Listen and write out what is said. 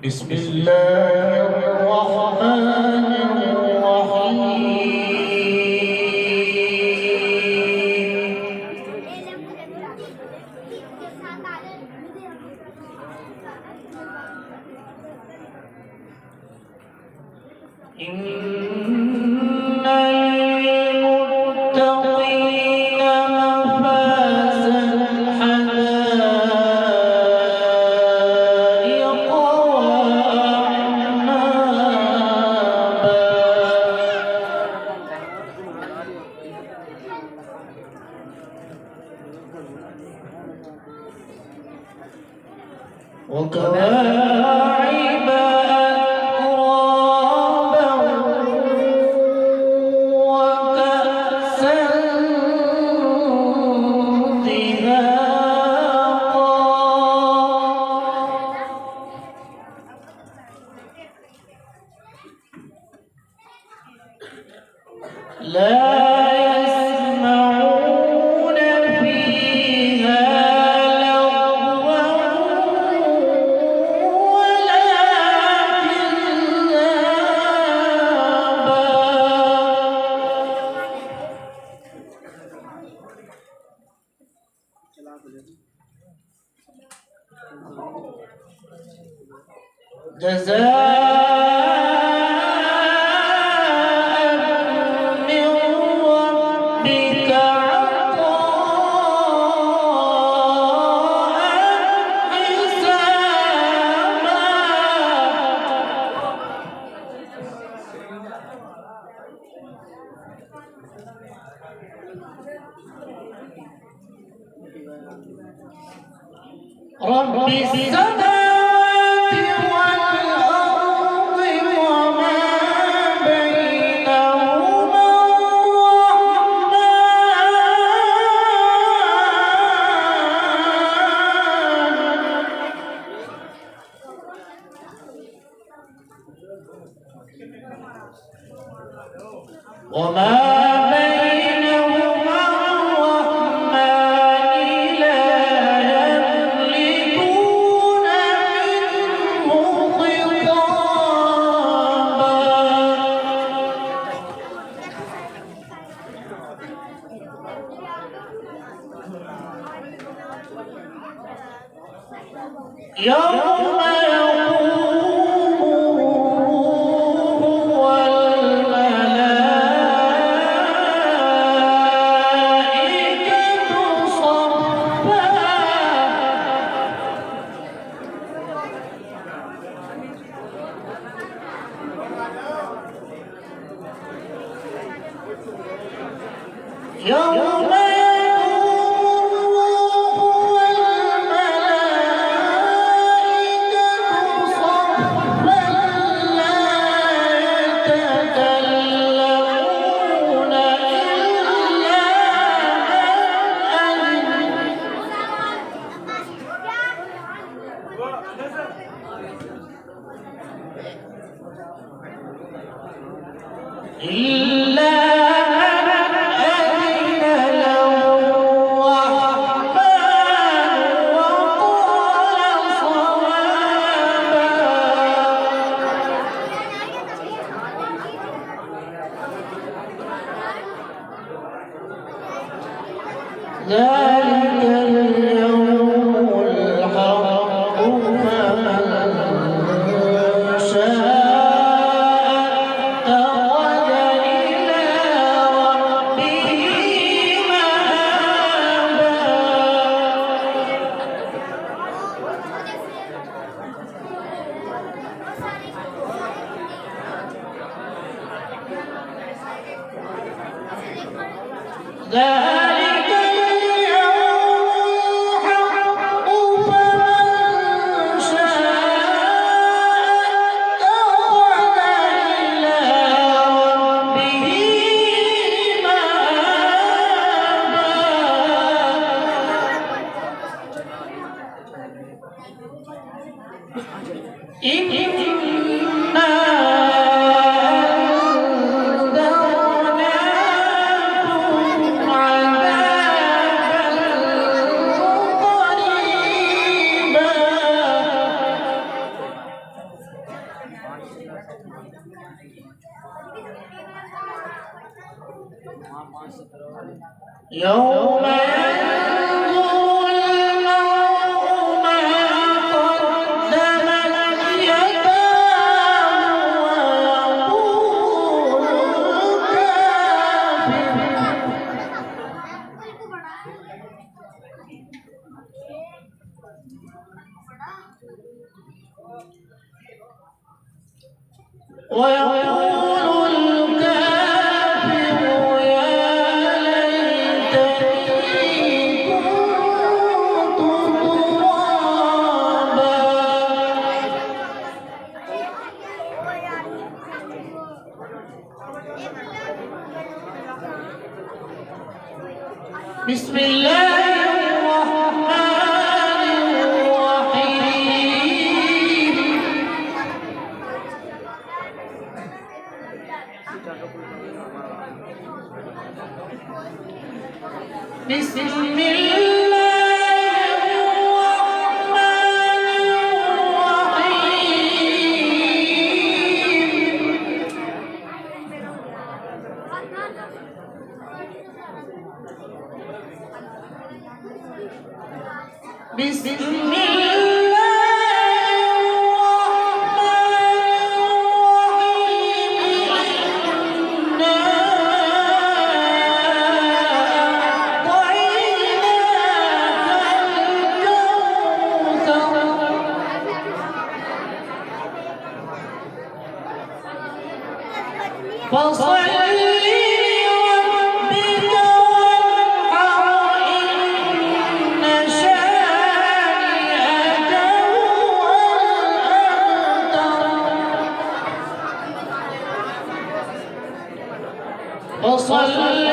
بسم الله الرحمن الرحيم. إن المتقين مفازا حدائق وأعنابا وكواعب أترابا وكأسا دهاقا لا يسمعون فيها لغوا ولا كذابا جزاء من ربك عطاء حسابا رب السماوات والأرض وما بينهما الرحمن وما بينهما الرحمن لا يملكون منه خطابا يوم يقوم والملائكة صفا يوم يقوم والملائكة صفا لا يتكلمون إلا من أذن له الرحمن وقال صوابا ذلك اليوم الحق فمن شاء اتخذ إلى ربه مآبا ذلك اليوم الحق فمن شاء اتخذ إلى ربه مآبا إنا أنذرناكم يوم ينظر المرء ما قدمت يداه ويقول الكافر يا ليتني كنت ترابا. بسم الله الرحمن الرحيم. بسم الله الرحمن الرحيم. بسم الله فصل لربك وانحر إن شانئك هو الأبتر. فصل